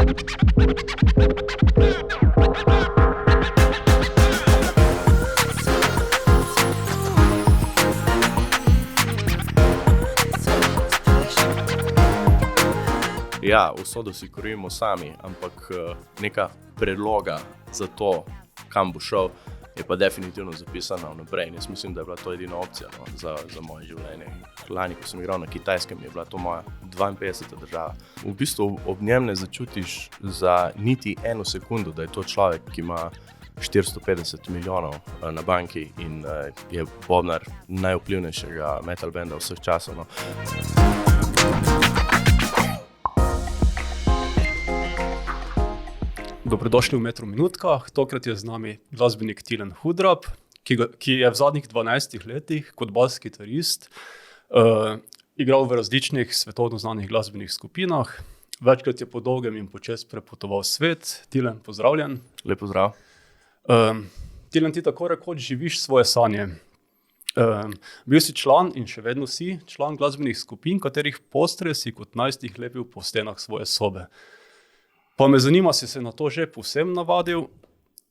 Ja, usodo si krojimo sami, ampak neka predloga za to, kam bo šel, je pa definitivno zapisana vnaprej. Jaz mislim, da je bila to edina opcija za moje življenje. Lani, ko sem igral na Kitajskem, je bila to moja 52. država. V bistvu ob njem ne začutiš za niti eno sekundo, da je to človek, ki ima 450 milijonov na banki in je bobnar najvplivnejšega metal benda vseh časov. No. Dobrodošli v Metro Minutkah. Tokrat je z nami glasbenik Tilen Hudrap, ki je v zadnjih 12 letih kot bas kitarist igral v različnih svetovno znanih glasbenih skupinah. Večkrat je po dolgem in počez prepotoval svet. Tilen, pozdravljen. Lep pozdrav. Tilen, ti tako rekoč živiš svoje sanje. Bil si član in še vedno si član glasbenih skupin, katerih postre si kot najstnik lepil po stenah svoje sobe. Pa me zanima, si se na to že povsem navadil,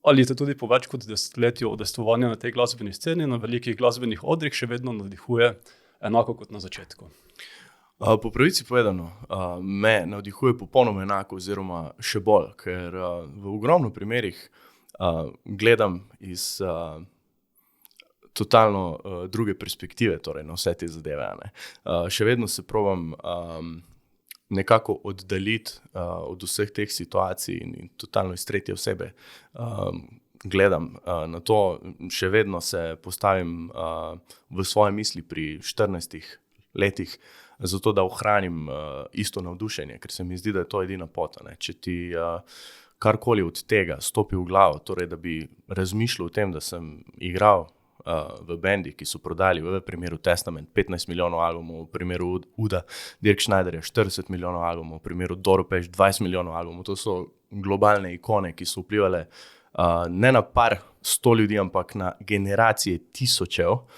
ali te tudi po več kot desetletju udejstvovanja na tej glasbeni sceni, na velikih glasbenih odrih še vedno navdihuje enako kot na začetku? Po pravici povedano, me navdihuje popolnoma enako oziroma še bolj, ker v ogromno primerih gledam iz totalno druge perspektive, torej na vse te zadeve. Še vedno se probam nekako oddaljiti od vseh teh situacij in totalno iz tretje osebe gledam na to. Še vedno se postavim v svoje misli pri 14 letih, zato da ohranim isto navdušenje, ker se mi zdi, da je to edina pot. Če ti karkoli od tega stopi v glavo, torej da bi razmišljal o tem, da sem igral v bendi, ki so prodali v primeru Testament 15 milijonov albumov, v primeru Uda Dirk Schneiderja 40 milijonov albumov, v primeru Doro Peš 20 milijonov albumov. To so globalne ikone, ki so vplivale ne na par 100 ljudi, ampak na generacije tisočev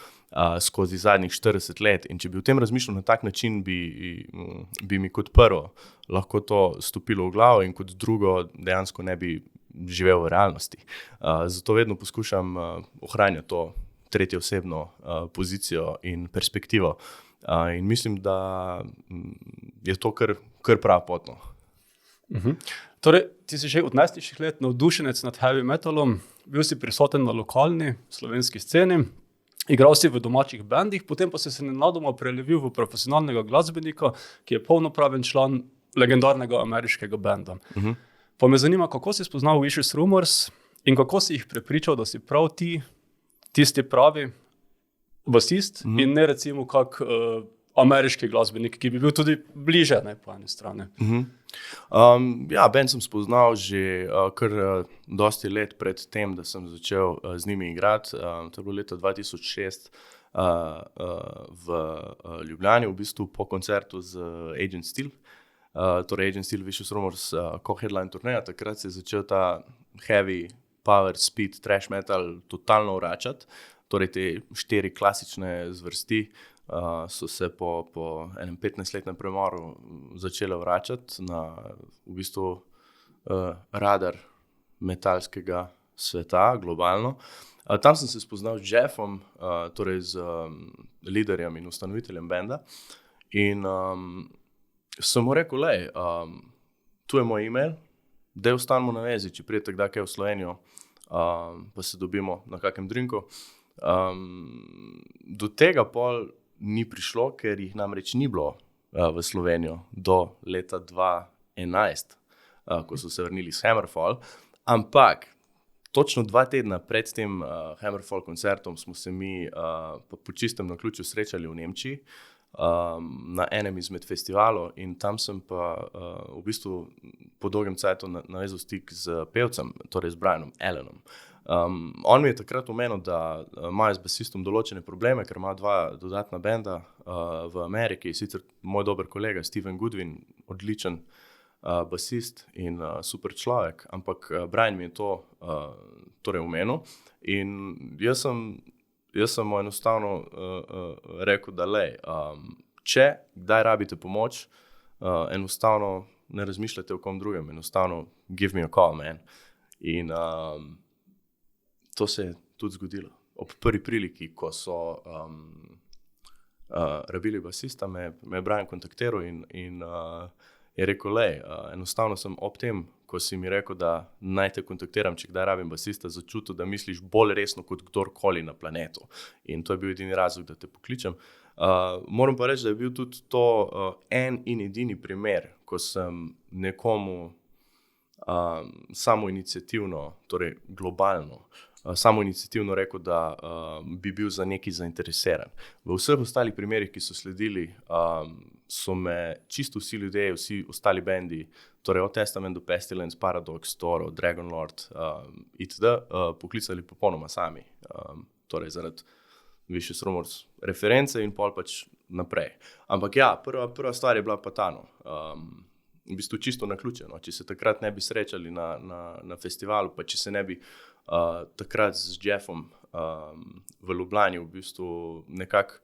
skozi zadnjih 40 let. In če bi v tem razmišljal na tak način, bi mi kot prvo lahko to stopilo v glavo in kot drugo dejansko ne bi živel v realnosti. Zato vedno poskušam ohranjati to tretjeosebno pozicijo in perspektivo. In mislim, da je to kar prava pot. Torej, ti si že od najstniških let navdušenec nad heavy metalom, bil si prisoten na lokalni slovenski sceni, igral si v domačih bendih, potem pa si se nenadoma prelevil v profesionalnega glasbenika, ki je polnopraven član legendarnega ameriškega benda. Pa me zanima, kako si spoznal Vicious Rumors in kako si jih prepričal, da si prav ti tisti pravi basist in ne recimo kak ameriški glasbenik, ki bi bil tudi bliže po eni strani. Ja, band sem spoznal že kar dosti let pred tem, da sem začel z njimi igrati. To je bilo leta 2006 v Ljubljani, v bistvu po koncertu z Agent Steel. Torej Agent Steel, Vicious Rumors, co-headline turneja. Takrat se je začel ta heavy, power, speed, thrash metal totalno vračati. Torej te 4 klasične zvrsti so se po enem 15-letnem premoru začele vračati na v bistvu radar metalskega sveta globalno. Tam sem se spoznal z Jeffom, torej z liderjem in ustanoviteljem benda. In sem mu rekel, tu je moj email, da ostanemo na vezi, če prijete kdaj kaj v Slovenijo, pa se dobimo na kakem drinku. Do tega pol ni prišlo, ker jih namreč ni bilo v Slovenijo do leta 2011, ko so se vrnili s Hammerfall. Ampak točno 2 tedna pred tem Hammerfall koncertom smo se mi po čistem naključju srečali v Nemčiji, na enem izmed festivalov, in tam sem pa v bistvu po dolgem cajtu navezal stik z pevcem, torej z Brianom Allanom. On mi je takrat omenil, da imajo z basistom določene probleme, ker ima 2 dodatna benda v Ameriki, sicer moj dober kolega Steven Goodwin, odličen basist in super človek, ampak Brian mi je to torej omenil in jaz sem mu enostavno rekel, da če kdaj rabite pomoč, enostavno ne razmišljate o kom drugem, enostavno give me a call, man. In to se je tudi zgodilo. Ob prvi priliki, ko so rabili basista, me je Brian kontaktiral in je rekel, enostavno sem ob tem, ko si mi rekel, da naj te kontaktiram, če kdaj rabim basista, začutil, da misliš bolj resno kot kdorkoli na planetu. In to je bil edini razlog, da te pokličem. Moram pa reči, da je bil tudi to en in edini primer, ko sem nekomu samoiniciativno, torej globalno, samoiniciativno rekel, da bi bil za nekaj zainteresiran. V vseh ostalih primerih, ki so sledili, so me čisto vsi ljudje, vsi ostali bendi, torej od Testament do Pestilence, Paradox, Toro, Dragonlord, itd., poklicali popolnoma sami. Torej zaradi Vicious Rumors reference in pol pač naprej. Ampak ja, prva stvar je bila pa ta, v bistvu čisto naključeno. Če se takrat ne bi srečali na festivalu, pa če se ne bi takrat z Jeffom v Ljubljani v bistvu nekako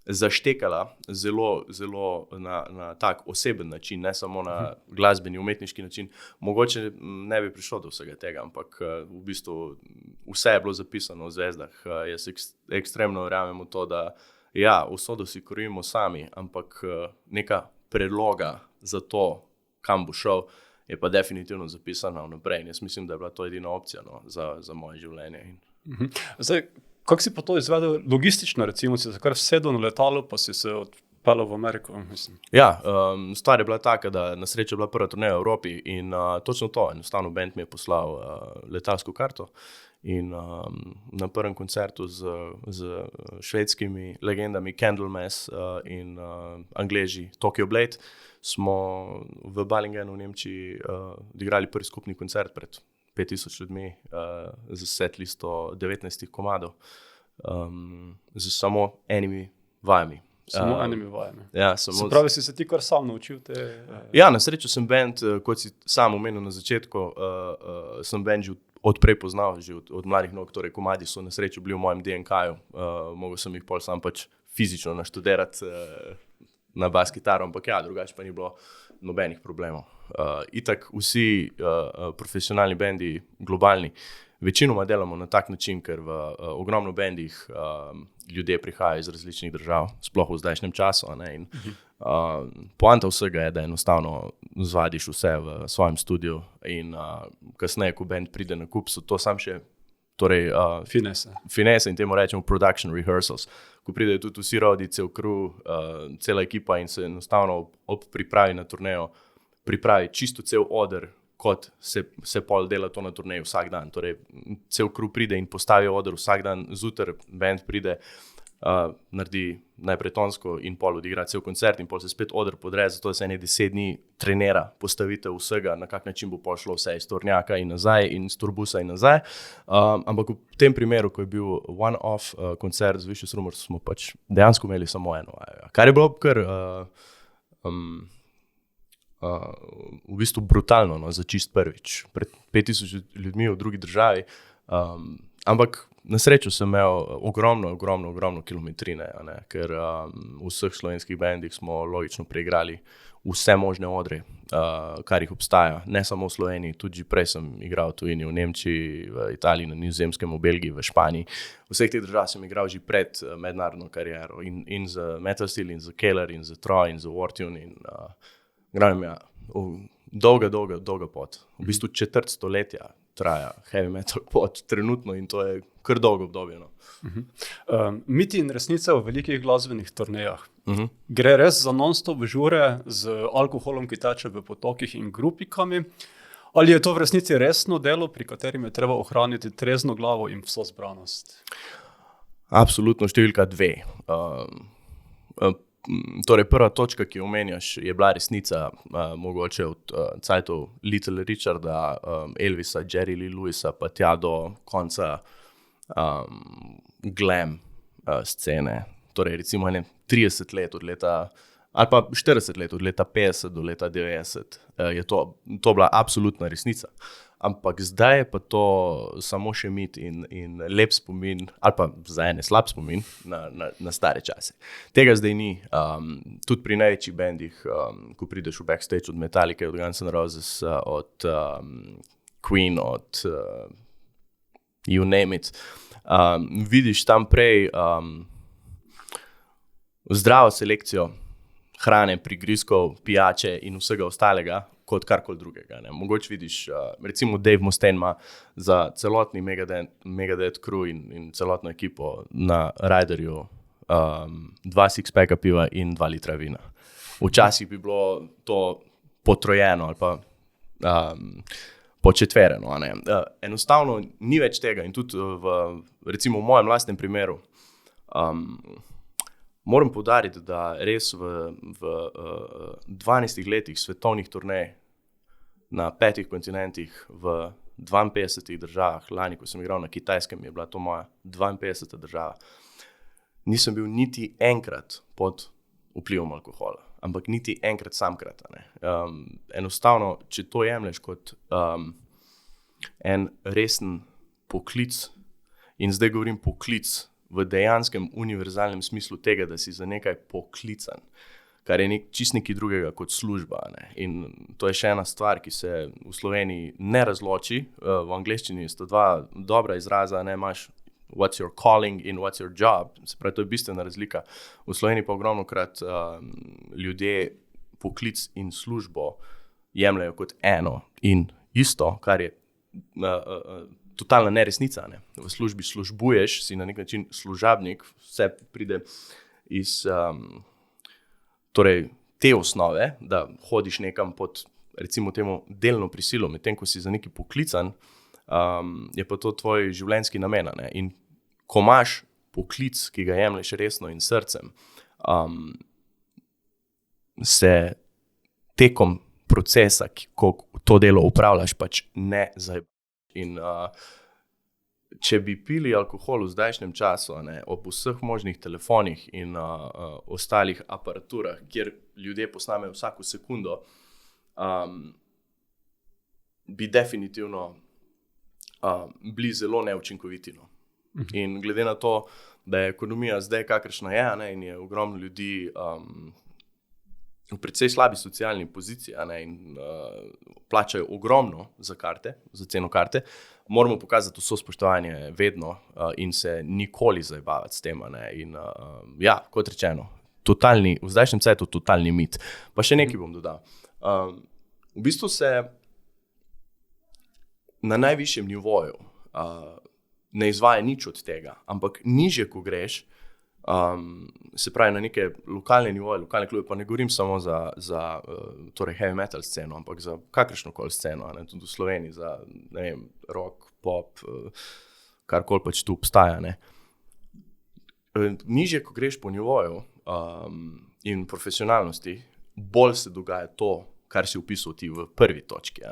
zaštekala zelo, zelo na tak oseben način, ne samo na glasbeni, umetniški način, mogoče ne bi prišlo do vsega tega, ampak v bistvu vse je bilo zapisano v zvezdah. Jaz ekstremno verjamem v to, da ja, usodo si krojimo sami, ampak neka predloga za to, kam bo šel, je pa definitivno zapisana vnaprej. Jaz mislim, da je bila to edina opcija za moje življenje. Zdaj, kako si pa to izvedel logistično, recimo, si kar sedel na letalo, pa si se odpeljal v Ameriko? Mislim. Ja, stvar je bila taka, da na srečo je bila prva turneja v Evropi in točno to, enostavno band mi je poslal letalsko karto in na prvem koncertu z švedskimi legendami Candlemass in Angleži Tokyo Blade smo v Ballingenu v Nemčiji odigrali prvi skupni koncert pred 5000 ljudmi z setlisto 19 komadov z samo enimi vajami. Samo enimi vajami. Ja, Se pravi, si se ti kar sam naučil te... Ja, na srečo sem band, kot si sam omenil na začetku, sem band že odprej poznal, že od mladih nog, torej komadi so na srečo bili v mojem DNK-ju. Mogel sem jih pol sam pač fizično naštudirati na bas kitaro, ampak ja, drugače pa ni bilo nobenih problemov. Itak vsi profesionalni bendi, globalni, večinoma delamo na tak način, ker v ogromno bendih ljudje prihajajo iz različnih držav, sploh v zdajšnjem času. In poanta vsega je, da enostavno zvadiš vse v svojem studiu in kasneje, ko bend pride na kup, so to sam še torej, finese in temu rečemo production rehearsals. Ko pridejo tudi vsi rodi, cel crew, cela ekipa in se enostavno ob pripravi na turnejo pripravi čisto cel oder, kot se pol dela to na turneji vsak dan. Torej, cel crew pride in postavi oder vsak dan, zjutraj band pride, naredi najprej tonsko in pol odigra cel koncert in pol se spet oder podre, zato se 10 dni trenira postavitev vsega, na kak način bo pol šlo vse iz tornjaka in nazaj in iz turbusa in nazaj. Ampak v tem primeru, ko je bil one-off koncert z Vicious Rumors, smo pač dejansko imeli samo eno vajo. Kar je bilo kar v bistvu brutalno, za čist prvič. Pred 5000 ljudmi v drugi državi. Ampak na srečo sem imel ogromno kilometrine, ker v vseh slovenskih bendih smo logično preigrali vse možne odre, kar jih obstaja. Ne samo v Sloveniji, tudi prej sem igral v tujini, v Nemčiji, v Italiji, na Nizozemskem, v Belgiji, v Španiji. V vseh teh državah sem igral že pred mednarodno kariero in z Metal Steel, in z Keller, in z Troy, in z Wartune. In dolga pot. V bistvu 4 stoletja traja heavy metal pot trenutno in to je kar dolgo obdobje. Miti in resnica v velikih glasbenih turnejah. Gre res za non-stop žure z alkoholom, ki teče v potokih in grupikami? Ali je to v resnici resno delo, pri katerem je treba ohraniti trezno glavo in vso zbranost? Absolutno številka 2. Torej, prva točka, ki jo omenjaš, je bila resnica, mogoče od cajtov Little Richarda, Elvisa, Jerry Lee Lewisa, pa tja do konca glam scene. Torej, recimo 30 let od leta, ali pa 40 let, od leta 50 do leta 90, je to bila absolutna resnica. ampak zdaj je pa to samo še mit in lep spomin, ali pa za ene slab spomin na stare čase. Tega zdaj ni. Tudi pri največjih bendih, ko prideš v backstage od Metallica, od Guns N' Roses, od Queen, od you name it, vidiš tam prej zdravo selekcijo hrane, prigrizkov, pijače in vsega ostalega, kot karkoli drugega. Ne. Mogoče vidiš, recimo Dave Mustaine ima za celotni Megadeth crew in celotno ekipo na Riderju 2 six-packa piva in 2 litra vina. Včasih bi bilo to potrojeno ali pa početvereno. Enostavno ni več tega in tudi recimo v mojem lastnem primeru moram poudariti, da res v 12 letih svetovnih turnej na 5 kontinentih v 52 državah, lani, ko sem igral na Kitajskem, je bila to moja 52. država, nisem bil niti enkrat pod vplivom alkohola, ampak niti enkrat samkrat. Enostavno, če to jemlješ kot en resen poklic, in zdaj govorim poklic, v dejanskem univerzalnem smislu tega, da si za nekaj poklican, kar je čist nekaj drugega kot služba. In to je še ena stvar, ki se v Sloveniji ne razloči. V angleščini sta dva dobra izraza, imaš what's your calling in what's your job. Se pravi, to je bistvena razlika. V Sloveniji pa ogromnokrat ljudje poklic in službo jemljajo kot eno in isto, kar je totalna neresnica. Ne? V službi službuješ, si na nek način služabnik, vse pride iz torej te osnove, da hodiš nekam pod, recimo temu, delno prisilo, medtem ko si za neki poklican, je pa to tvoj življenjski namen. Ne? In ko imaš poklic, ki ga jemlješ resno in srcem, se tekom procesa, ko to delo upravljaš, pač ne zajebaš. In če bi pili alkohol v zdajšnjem času, ob vseh možnih telefonih in ostalih aparaturah, kjer ljudje posnamejo vsako sekundo, bi definitivno bili zelo neučinkoviti. In glede na to, da je ekonomija zdaj kakršna je, in je ogromno ljudi v precej slabi socialni poziciji, in plačajo ogromno za karte, za ceno karte, moramo pokazati vso spoštovanje vedno in se nikoli zajebavati s tem. In ja, kot rečeno, v zdajšnjem cajtu totalni mit. Pa še nekaj bom dodal. V bistvu se na najvišjem nivoju ne izvaja nič od tega, ampak nižje, ko greš, se pravi na neke lokalne nivoje, lokalne klube, pa ne govorim samo za torej heavy metal sceno, ampak za kakršnokoli sceno, tudi v Sloveniji, za ne vem, rock, pop, karkoli pač tu obstaja. Nižje, ko greš po nivoju in profesionalnosti, bolj se dogaja to, kar si opisal ti v prvi točki.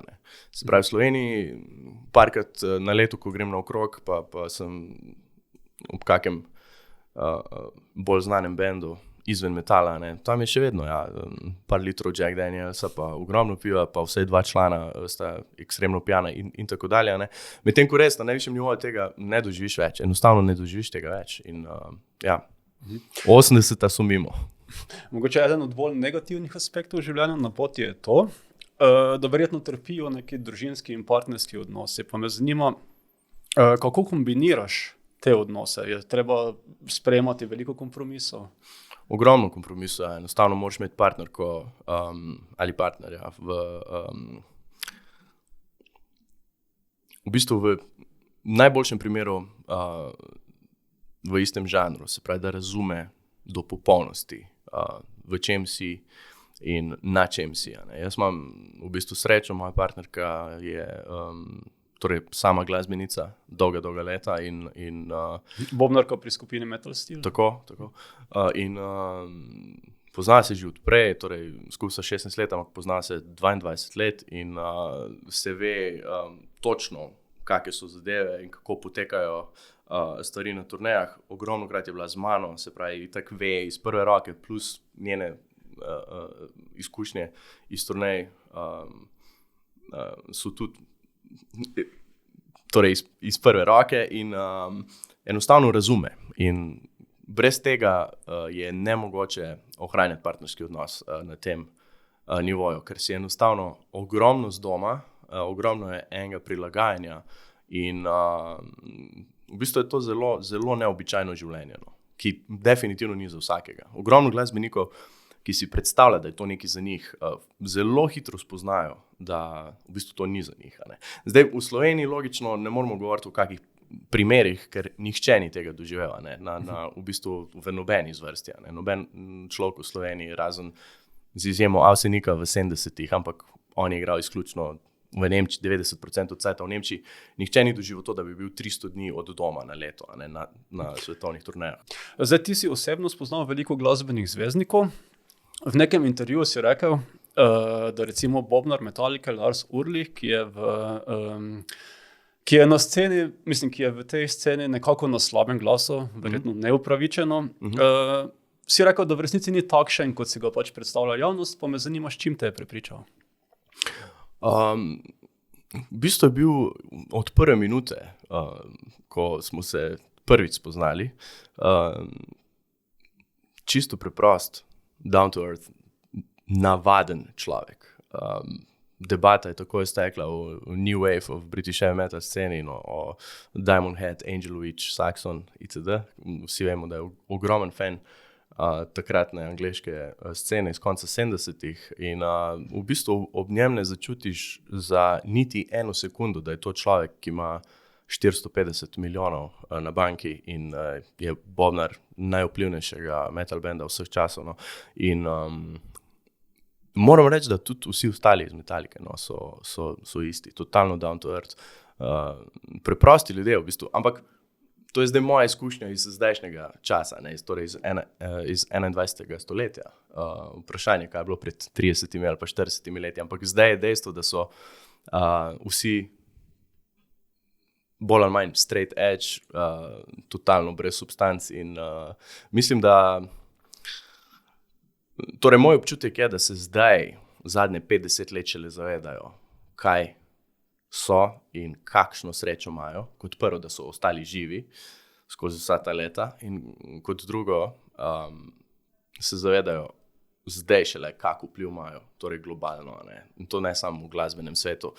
Se pravi, v Sloveniji parkrat na leto, ko grem naokrog, pa sem ob kakem bolj znanem bendu izven metala, tam je še vedno par litrov Jack Danielsa, pa ogromno piva, pa vsaj 2 člana sta ekstremno pijana in tako dalje. Medtem ko res na najvišjem nivoju tega ne doživiš več, enostavno ne doživiš tega več. In 80 so mimo. Mogoče eden od bolj negativnih aspektov življenja na poti je to, da verjetno trpijo neki družinski in partnerski odnosi. Pa me zanima, kako kombiniraš te odnose? Je treba sprejemati veliko kompromisov? Ogromno kompromisov. Enostavno moraš imeti partnerko ali partnerja v bistvu v najboljšem primeru v istem žanru, se pravi, da razume do popolnosti, v čem si in na čem si. Jaz imam v bistvu srečo, moja partnerka je torej sama glasbenica, dolga leta in bobnarka pri skupini Metal Steel. Tako. In pozna se že od prej, torej skupaj 16 let, ampak pozna se 22 let in se ve točno, kakšne so zadeve in kako potekajo stvari na turnejah. Ogromnokrat je bila z mano, se pravi, tako ve iz prve roke, plus njene izkušnje iz turnej so tudi torej iz prve roke in enostavno razume. In brez tega je nemogoče ohranjati partnerski odnos na tem nivoju, ker si enostavno ogromno z doma, ogromno je enega prilagajanja in v bistvu je to zelo, zelo neobičajno življenje, no, ki definitivno ni za vsakega. Ogromno glasbenikov, ki si predstavlja, da je to nekaj za njih, zelo hitro spoznajo, da v bistvu to ni za njih. Ne. Zdaj, v Sloveniji logično ne moramo govoriti o kakih primerih, ker nihče ni tega doživel, v bistvu v nobeni zvrsti. Ne. Noben človek v Sloveniji, razen z izjemo Avsenika v 70-ih, ampak on je igral izključno v Nemčiji, 90% od cajta v Nemčiji, nihče ni doživel to, da bi bil 300 dni od doma na leto, na svetovnih turnejah. Zdaj, ti si osebno spoznal veliko glasbenih zvezdnikov. V nekem intervjuju si rekel, da recimo bobnar Metallica Lars Ulrich, ki je na sceni, mislim, ki je v tej sceni nekako na slabem glasu, verjetno neupravičeno, si rekel, da v resnici ni takšen, kot si ga pač predstavlja javnost, pa me zanima, s čim te je prepričal. V bistvu je bil od prve minute, ko smo se prvič spoznali, čisto preprost, down to earth, navaden človek. Debata je takoj stekla o New Wave of British heavy metal sceni, o Diamond Head, Angel Witch, Saxon itd. Vsi vemo, da je ogromen fan takratne angleške scene iz konca 70-ih in v bistvu ob njem ne začutiš za niti eno sekundo, da je to človek, ki ima 450 milijonov na banki in je bobnar najvplivnejšega metal benda vseh časov. No. In moram reči, da tudi vsi ostali iz Metallice so isti, totalno down to earth. Preprosti ljudje v bistvu, ampak to je zdaj moja izkušnja iz zdajšnjega časa, ne, torej iz 21. stoletja. Vprašanje, kaj je bilo pred 30 ali pa 40 leti, ampak zdaj je dejstvo, da so vsi bolj ali manj straight edge, totalno brez substanc in mislim, da torej moj občutek je, da se zdaj zadnje 50 let šele zavedajo, kaj so in kakšno srečo imajo. Kot prvo, da so ostali živi skozi vsa ta leta in kot drugo se zavedajo zdaj šele, kak vpliv imajo, torej globalno, ne? In to ne samo v glasbenem svetu.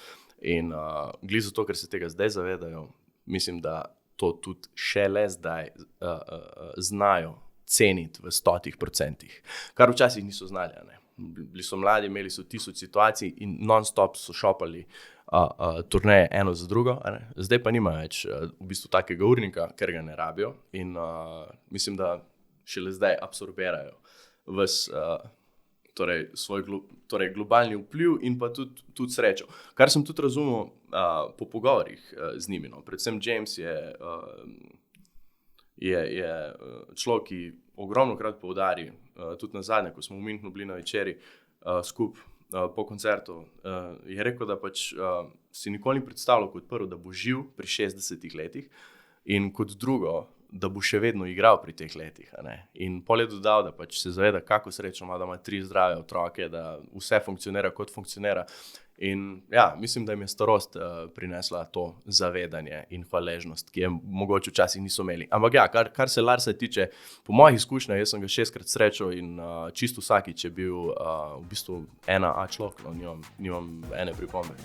In glih zato, ker se tega zdaj zavedajo, mislim, da to tudi šele zdaj znajo ceniti v 100%, kar včasih niso znali. Ne? Bili so mladi, imeli so 1000 situacij in non-stop so šopali turneje eno za drugo. Zdaj pa nimajo več v bistvu takega urnika, ker ga ne rabijo in mislim, da šele zdaj absorbirajo svoj globalni vpliv in pa tudi srečo. Kar sem tudi razumel po pogovorih z njimi. No. Predvsem James je človek, ki ogromno krat poudari, tudi nazadnje, ko smo v Münchnu bili na večeri skupaj po koncertu, je rekel, da pač si nikoli ni predstavljal kot prvo, da bo živ pri 60 letih in kot drugo, da bo še vedno igral pri teh letih. In pol je dodal, da pač se zaveda, kako srečo ima, da ima 3 zdrave otroke, da vse funkcionira kot funkcionira. In ja, mislim, da jim je starost prinesla to zavedanje in hvaležnost, ki je mogoče včasih niso imeli. Ampak ja, kar se Larsa tiče, po mojih izkušnjah, jaz sem ga 6-krat srečal in čisto vsakič je bil v bistvu ena človek, no, nimam ene pripombe.